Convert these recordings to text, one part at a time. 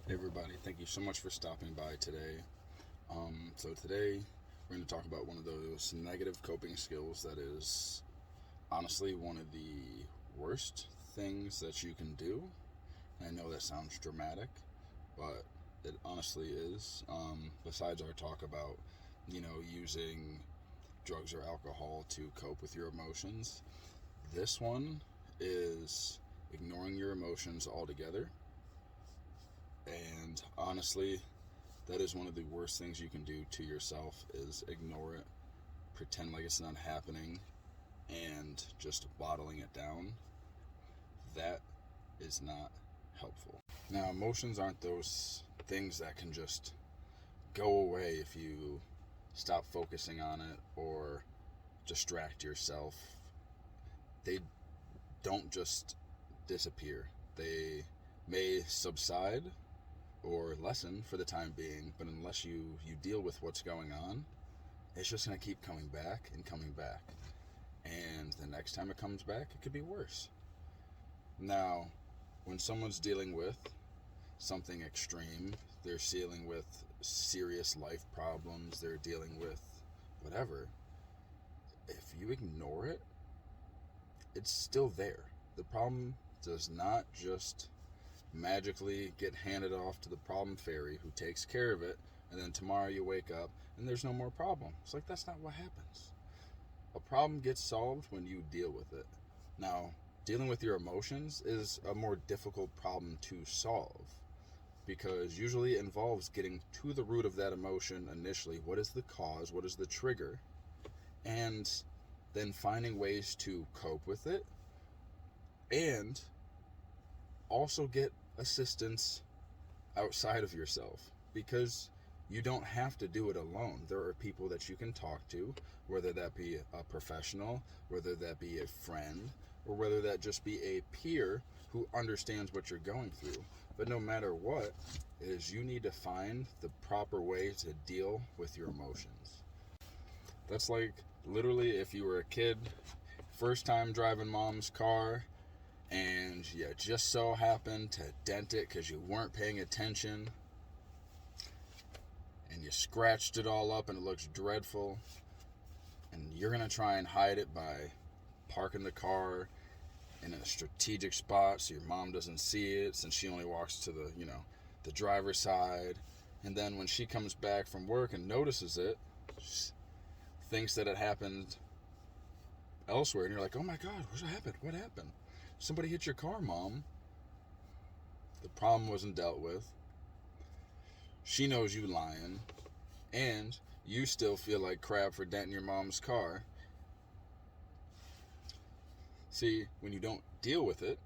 Hey everybody, thank you so much for stopping by today. So today we're going to talk about one of those negative coping skills that is honestly one of the worst things that you can do. And I know that sounds dramatic, but it honestly is. Besides our talk about, using drugs or alcohol to cope with your emotions, this one is ignoring your emotions altogether. And honestly, that is one of the worst things you can do to yourself is ignore it, pretend like it's not happening, and just bottling it down. That is not helpful. Now, emotions aren't those things that can just go away if you stop focusing on it or distract yourself. They don't just disappear. They may subside or lessen for the time being, but unless you deal with what's going on, it's just going to keep coming back and coming back. And the next time it comes back, it could be worse. Now, when someone's dealing with something extreme, they're dealing with serious life problems, they're dealing with whatever, if you ignore it, it's still there. The problem does not just magically get handed off to the problem fairy who takes care of it, and then tomorrow you wake up and there's no more problem. It's like that's not what happens. A problem gets solved when you deal with it. Now, dealing with your emotions is a more difficult problem to solve because usually it involves getting to the root of that emotion initially. What is the cause? What is the trigger? And then finding ways to cope with it and also get assistance outside of yourself because you don't have to do it alone. There are people that you can talk to, whether that be a professional, whether that be a friend, or whether that just be a peer who understands what you're going through. But no matter what, is you need to find the proper way to deal with your emotions. That's like literally if you were a kid, first time driving mom's car, and you just so happened to dent it because you weren't paying attention, and you scratched it all up and it looks dreadful, and you're going to try and hide it by parking the car in a strategic spot so your mom doesn't see it since she only walks to the driver's side. And then when she comes back from work and notices it, she thinks that it happened elsewhere, and you're like, oh my god, what happened? Somebody hit your car, mom. The problem wasn't dealt with. She knows you lying, and you still feel like crap for denting your mom's car. See, when you don't deal with it,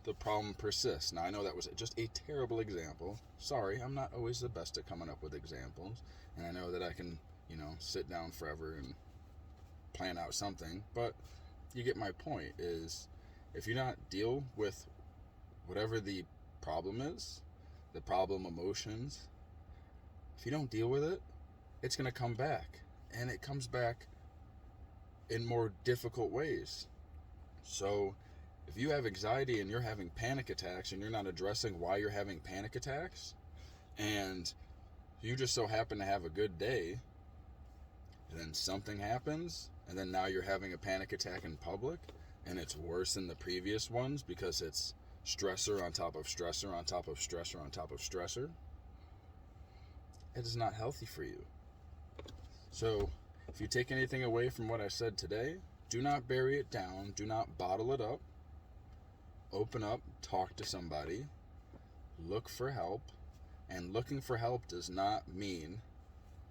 the problem persists. Now, I know that was just a terrible example. Sorry, I'm not always the best at coming up with examples, and I know that I can, sit down forever and plan out something, but you get my point, is if you not deal with whatever the problem is, the problem emotions, if you don't deal with it, it's going to come back. And it comes back in more difficult ways. So if you have anxiety and you're having panic attacks and you're not addressing why you're having panic attacks, and you just so happen to have a good day, and then something happens, and then now you're having a panic attack in public, and it's worse than the previous ones because it's stressor on top of stressor on top of stressor on top of stressor, it is not healthy for you. So if you take anything away from what I said today, do not bury it down, do not bottle it up. Open up, talk to somebody, look for help. And looking for help does not mean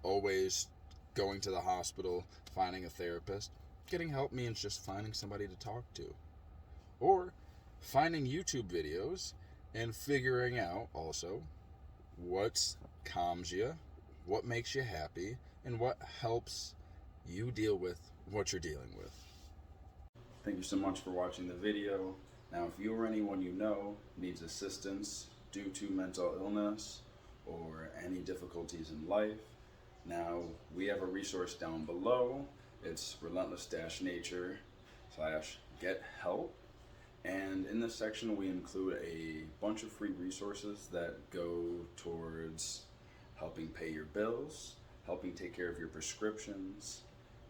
always going to the hospital, finding a therapist. Getting help means just finding somebody to talk to. Or finding YouTube videos and figuring out also what calms you, what makes you happy, and what helps you deal with what you're dealing with. Thank you so much for watching the video. Now, if you or anyone you know needs assistance due to mental illness or any difficulties in life, now we have a resource down below. It's relentless-nature/get help. And in this section, we include a bunch of free resources that go towards helping pay your bills, helping take care of your prescriptions,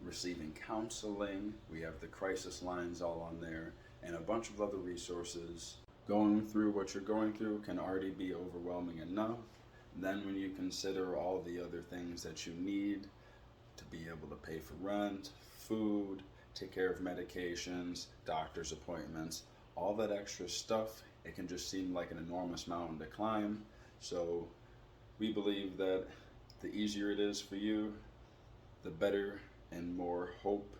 receiving counseling. We have the crisis lines all on there, and a bunch of other resources. Going through what you're going through can already be overwhelming enough. Then, when you consider all the other things that you need to be able to pay for rent, food, take care of medications, doctor's appointments, all that extra stuff, it can just seem like an enormous mountain to climb. So, we believe that the easier it is for you, the better and more hope.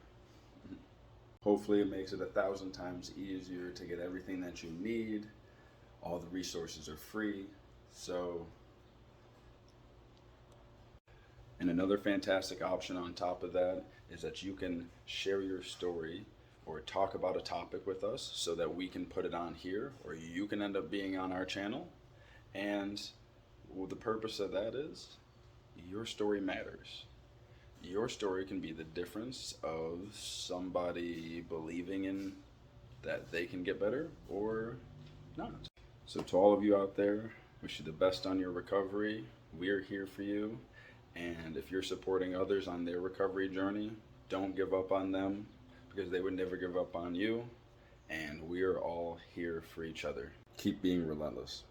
Hopefully, it makes it 1,000 times easier to get everything that you need. All the resources are free. So, and another fantastic option on top of that is that you can share your story or talk about a topic with us so that we can put it on here, or you can end up being on our channel. And the purpose of that is your story matters. Your story can be the difference of somebody believing in that they can get better or not. So to all of you out there, wish you the best on your recovery. We're here for you. And if you're supporting others on their recovery journey, don't give up on them, because they would never give up on you. And we're all here for each other. Keep being relentless.